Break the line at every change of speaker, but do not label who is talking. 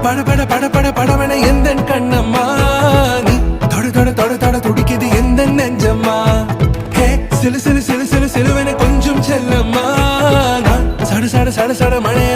பட பட பட பட படவன எந்த கண்ணம்மா நீ தொட தொட தொட தொட துடிக்குது எந்த நெஞ்சம்மா ஹே சிலு சிலு சிலு சிலு சிலுவன கொஞ்சம் செல்லம்மா நான் சட சட சட சட மழைய